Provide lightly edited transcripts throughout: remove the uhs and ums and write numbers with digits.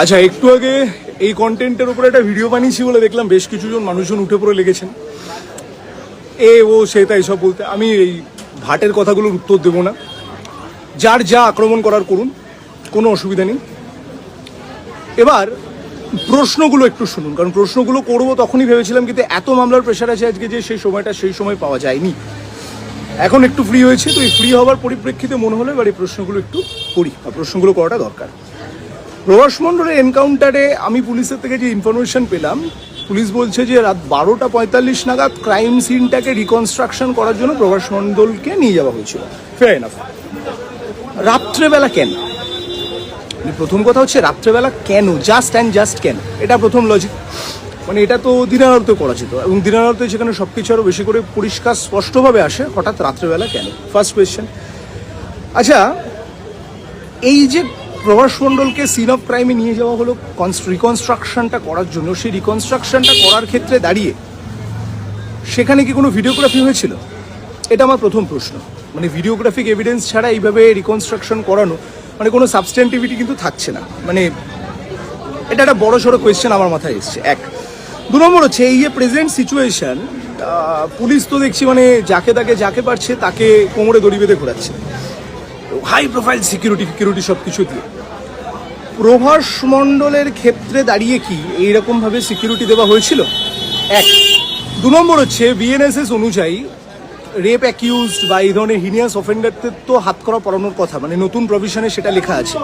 আচ্ছা, একটু আগে এই কন্টেন্টের উপরে একটা ভিডিও বানিয়েছি বলে দেখলাম বেশ কিছুজন মানুষজন উঠে পড়ে লেগেছেন, এ ও সে তাই সব বলতে। আমি এই ভাটের কথাগুলোর উত্তর দেবো না। যার যা আক্রমণ করার করুন, কোনো অসুবিধা নেই। এবার প্রশ্নগুলো একটু শুনুন, কারণ প্রশ্নগুলো করবো তখনই ভেবেছিলাম, কিন্তু এত মামলার প্রেশার আছে আজকে যে সেই সময় পাওয়া যায়নি। এখন একটু ফ্রি হয়েছে, তো এই ফ্রি হওয়ার পরিপ্রেক্ষিতে মনে হলো এবার এই প্রশ্নগুলো একটু করি, আর প্রশ্নগুলো করাটা দরকার। প্রভাস মণ্ডলের এনকাউন্টারে আমি পুলিশের থেকে যে ইনফরমেশন পেলাম, পুলিশ বলছে যে রাত 12:45 নাগাদ ক্রাইম সিনটাকে রিকনস্ট্রাকশন করার জন্য প্রভাস মণ্ডলকে নিয়ে যাওয়া হয়েছিল। Fair enough. রাত্রেবেলা কেন? প্রথম কথা হচ্ছে রাত্রেবেলা কেন, জাস্ট কেন, এটা প্রথম লজিক। মানে এটা তো দিনের আলোতে করা যেত, এবং দিনের আলোতে যেখানে সব কিছু আরও বেশি করে পরিষ্কার স্পষ্টভাবে আসে, হঠাৎ রাত্রেবেলা কেন? First question. আচ্ছা, এই যে প্রভাস মণ্ডলকে সিন অফ ক্রাইমে নিয়ে যাওয়া হলো রিকনস্ট্রাকশনটা করার জন্য, সেই রিকনস্ট্রাকশনটা করার ক্ষেত্রে দাঁড়িয়ে সেখানে কি কোনো ভিডিওগ্রাফি হয়েছিল? এটা আমার প্রথম প্রশ্ন। মানে ভিডিওগ্রাফিক এভিডেন্স ছাড়া এইভাবে রিকনস্ট্রাকশন করানো, মানে কোনো সাবস্টেন্টিভিটি কিন্তু থাকছে না। মানে এটা একটা বড় সড়ো কোয়েশ্চেন আমার মাথায় এসছে। এক, দু নম্বর হচ্ছে এই যে প্রেজেন্ট সিচুয়েশন, পুলিশ তো দেখছি মানে যাকে পারছে তাকে কোমরে দড়ি বেঁধে ঘোরাচ্ছে, হাই প্রোফাইল সিকিউরিটি সব কিছু দিয়ে। প্রভাস মণ্ডলের ক্ষেত্রে দাঁড়িয়ে কি এইরকমভাবে সিকিউরিটি দেওয়া হয়েছিল? এক। দু নম্বর হচ্ছে বিএনএসএস অনুযায়ী রেপ অ্যাকিউজড বা এই ধরনের হিনিয়াস অফেন্ডারদের তো হাতকড়া পরানোর কথা, মানে নতুন প্রভিশনে সেটা লেখা আছে।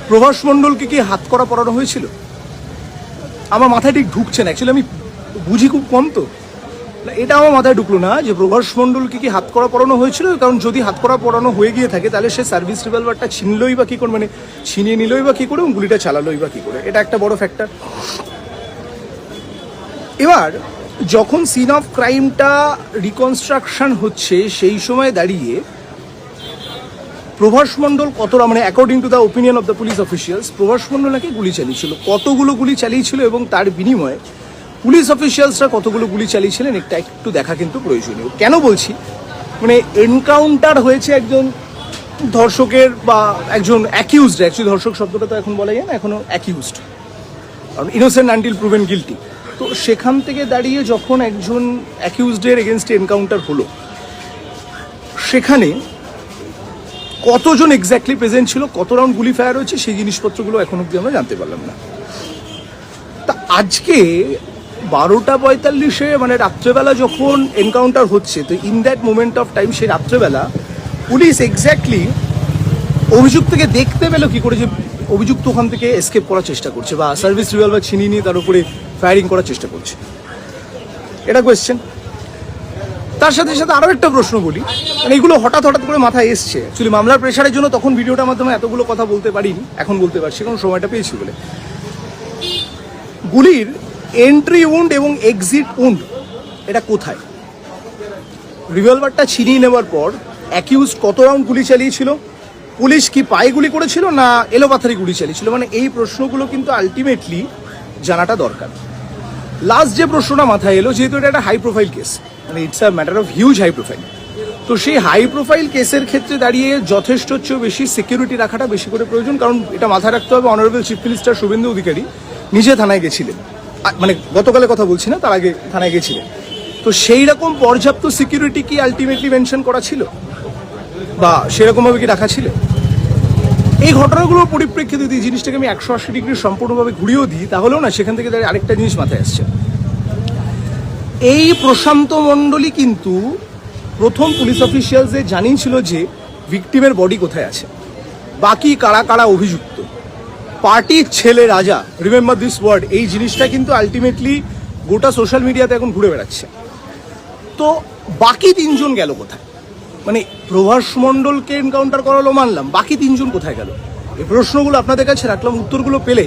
প্রভাস মণ্ডলকে কি হাতকড়া পরানো হয়েছিল? আমার মাথায় ঠিক ঢুকছে না, অ্যাকচুয়ালি আমি বুঝি খুব কম, তো এটা আমার মাথায় ঢুকলো না যে প্রভাস মণ্ডলকে কি হাতকড়া পরানো হয়েছিল। কারণ যদি হাতকড়া পরানো হয়ে গিয়ে থাকে তাহলে সে সার্ভিস রিভলভারটা ছিনলই বা কী করে, মানে ছিনিয়ে নিলই বা কী করে, এবং গুলিটা চালালোই বা কী করে, এটা একটা বড় ফ্যাক্টর। এবার যখন সিন অফ ক্রাইমটা রিকনস্ট্রাকশন হচ্ছে সেই সময় দাঁড়িয়ে প্রভাস মণ্ডল কতটা, মানে according to the opinion of the police officials, Prabhas Mondal নাকি গুলি চালিয়েছিল, কতগুলো গুলি চালিয়েছিল এবং তার বিনিময়ে পুলিশ অফিসিয়ালসরা কতগুলো গুলি চালিয়েছিলেন এটা একটু দেখা কিন্তু প্রয়োজনীয়। কেন বলছি, মানে এনকাউন্টার হয়েছে একজন ধর্ষকের বা একজন অ্যাকিউজড, অ্যাকচুয়ালি ধর্ষক শব্দটা তো এখন বলা যায় না, এখনও অ্যাকিউজড, কারণ ইনোসেন্ট আনটিল প্রুভেন গিল্টি। তো সেখান থেকে দাঁড়িয়ে যখন একজন অ্যাকিউজডের এগেনস্টে এনকাউন্টার হলো, সেখানে কতজন এক্স্যাক্টলি প্রেজেন্ট ছিল, কত রাউন্ড গুলি ফায়ার হয়েছে, সেই জিনিসপত্রগুলো এখন অব্দি আমরা জানতে পারলাম না। তা আজকে 12:45 মানে রাত্রেবেলা যখন এনকাউন্টার হচ্ছে, তো in that moment of time, সেই রাত্রেবেলা পুলিশ এক্স্যাক্টলি অভিযুক্তকে দেখতে পেল কি করে যে অভিযুক্ত ওখান থেকে এসকেপ করার চেষ্টা করছে বা সার্ভিস রিভলভার ছিনিয়ে নিয়ে তার উপরে ফায়ারিং করার চেষ্টা করছে? এটা কোয়েশ্চেন। তার সাথে সাথে আরও একটা প্রশ্ন বলি, মানে এগুলো হঠাৎ করে মাথায় এসছে। অ্যাকচুয়ালি মামলার প্রেশারের জন্য তখন ভিডিওটার মাধ্যমে এতগুলো কথা বলতে পারিনি, এখন বলতে পারছি কারণ সময়টা পেয়েছি বলে। গুলির এন্ট্রি উন্ড এবং এক্সিট উন্ড এটা কোথায়? রিভলভারটা ছিনিয়ে নেওয়ার পর অ্যাকিউজ কত রাউন্ড গুলি চালিয়েছিল? পুলিশ কি পায়ে গুলি করেছিল না এলোপাথারি গুলি চালিয়েছিল? মানে এই প্রশ্নগুলো কিন্তু আলটিমেটলি জানাটা দরকার। লাস্ট যে প্রশ্নটা মাথায় এলো, যেহেতু এটা একটা হাই প্রোফাইল কেস, মানে it's a matter of huge high profile, তো সেই হাই প্রোফাইল কেসের ক্ষেত্রে দাঁড়িয়ে যথেষ্ট চেয়েও বেশি সিকিউরিটি রাখাটা বেশি করে প্রয়োজন। কারণ এটা মাথায় রাখতে হবে, honourable chief minister Suvendu Adhikari নিজে থানায় গেছিলেন, মানে গতকালের কথা বলছি না, তার আগে থানায় গেছিলেন। তো সেই রকম পর্যাপ্ত সিকিউরিটি কি আলটিমেটলি মেনশন করা ছিল বা সেরকমভাবে কি রাখা ছিল? এই ঘটনাগুলোর পরিপ্রেক্ষিতে যদি জিনিসটাকে আমি 180 ডিগ্রি সম্পূর্ণভাবে ঘুরিয়েও দিই, তাহলেও না সেখান থেকে দাঁড়িয়ে আরেকটা জিনিস মাথায় আসছে। এই প্রশান্ত মণ্ডলই কিন্তু প্রথম পুলিশ অফিসিয়ালসদের জানিয়েছিল যে ভিকটিমের বডি কোথায় আছে, বাকি কারা অভিযুক্ত, পার্টির ছেলে রাজা, রিমেম্বার দিস ওয়ার্ড, এই জিনিসটা কিন্তু আলটিমেটলি গোটা সোশ্যাল মিডিয়াতে এখন ঘুরে বেড়াচ্ছে। তো বাকি তিনজন গেল কোথায়? মানে প্রভাস মণ্ডলকে এনকাউন্টার করালো মানলাম, বাকি তিনজন কোথায় গেল? এই প্রশ্নগুলো আপনাদের কাছে রাখলাম, উত্তরগুলো পেলে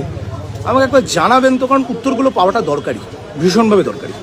আমাকে একবার জানাবেন তো, কারণ উত্তরগুলো পাওয়াটা দরকারি, ভীষণভাবে দরকারি।